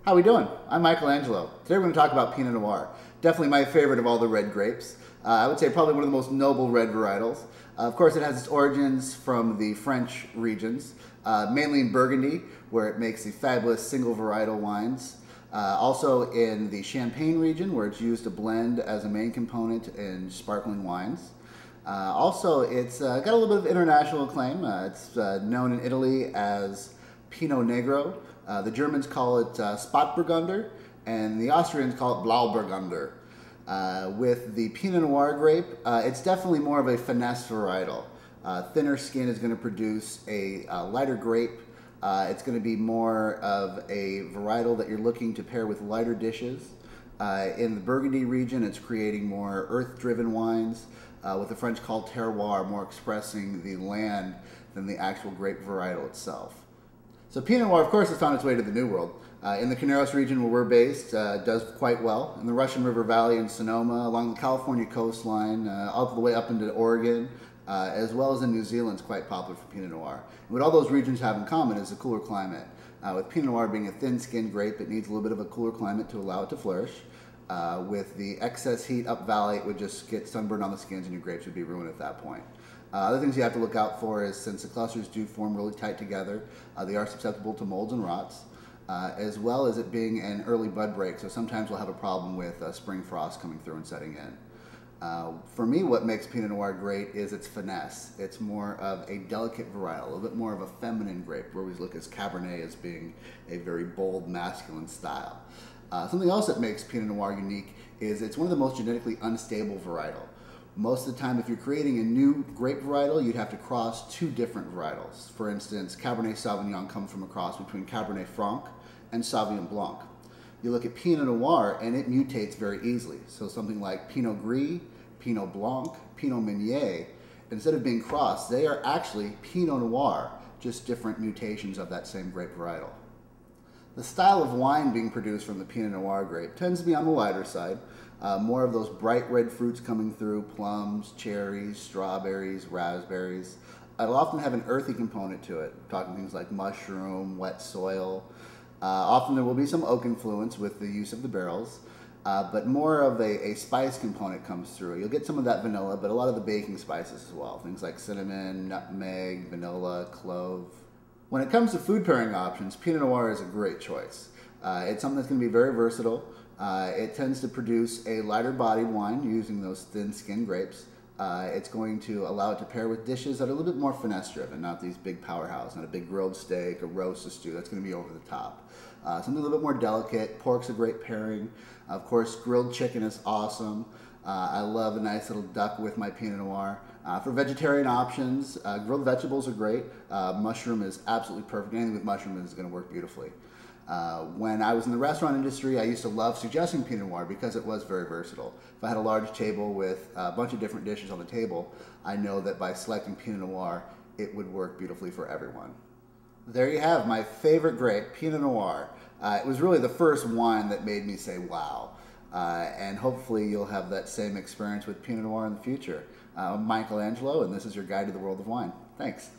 How we doing? I'm Michelangelo. Today we're going to talk about Pinot Noir. Definitely my favorite of all the red grapes. I would say probably one of the most noble red varietals. Of course, it has its origins from the French regions, mainly in Burgundy, where it makes the fabulous single varietal wines. Also in the Champagne region, where it's used to blend as a main component in sparkling wines. Also, it's got a little bit of international acclaim. It's known in Italy as Pinot Negro. The Germans call it Spätburgunder, and the Austrians call it Blauburgunder. With the Pinot Noir grape, it's definitely more of a finesse varietal. Thinner skin is going to produce a lighter grape. It's going to be more of a varietal that you're looking to pair with lighter dishes. In the Burgundy region, it's creating more earth-driven wines, with the French called terroir, more expressing the land than the actual grape varietal itself. So Pinot Noir, of course, is on its way to the New World. In the Carneros region where we're based, does quite well. In the Russian River Valley in Sonoma, along the California coastline, all the way up into Oregon, as well as in New Zealand, it's quite popular for Pinot Noir. And what all those regions have in common is a cooler climate. With Pinot Noir being a thin-skinned grape, it needs a little bit of a cooler climate to allow it to flourish. With the excess heat up valley, it would just get sunburned on the skins and your grapes would be ruined at that point. Other things you have to look out for is, since the clusters do form really tight together, they are susceptible to molds and rots, as well as it being an early bud break, so sometimes we'll have a problem with spring frost coming through and setting in. For me, what makes Pinot Noir great is its finesse. It's more of a delicate varietal, a little bit more of a feminine grape. We always look at Cabernet as being a very bold, masculine style. Something else that makes Pinot Noir unique is it's one of the most genetically unstable varietal. Most of the time, if you're creating a new grape varietal, you'd have to cross two different varietals. For instance, Cabernet Sauvignon comes from a cross between Cabernet Franc and Sauvignon Blanc. You look at Pinot Noir and it mutates very easily. So something like Pinot Gris, Pinot Blanc, Pinot Meunier, instead of being crossed, they are actually Pinot Noir, just different mutations of that same grape varietal. The style of wine being produced from the Pinot Noir grape tends to be on the lighter side. More of those bright red fruits coming through, plums, cherries, strawberries, raspberries. It'll often have an earthy component to it, talking things like mushroom, wet soil. Often there will be some oak influence with the use of the barrels, but more of a spice component comes through. You'll get some of that vanilla, but a lot of the baking spices as well, things like cinnamon, nutmeg, vanilla, clove. When it comes to food pairing options, Pinot Noir is a great choice. It's something that's going to be very versatile. It tends to produce a lighter bodied wine using those thin skinned grapes. It's going to allow it to pair with dishes that are a little bit more finesse driven, not these big powerhouse, not a big grilled steak, a roast, a stew. That's going to be over the top. Something a little bit more delicate. Pork's a great pairing. Of course, grilled chicken is awesome. I love a nice little duck with my Pinot Noir. For vegetarian options, grilled vegetables are great. Mushroom is absolutely perfect. Anything with mushroom is going to work beautifully. When I was in the restaurant industry, I used to love suggesting Pinot Noir because it was very versatile. If I had a large table with a bunch of different dishes on the table, I know that by selecting Pinot Noir, it would work beautifully for everyone. There you have my favorite grape, Pinot Noir. It was really the first wine that made me say, wow. And hopefully you'll have that same experience with Pinot Noir in the future. I'm Michelangelo, and this is your guide to the world of wine. Thanks.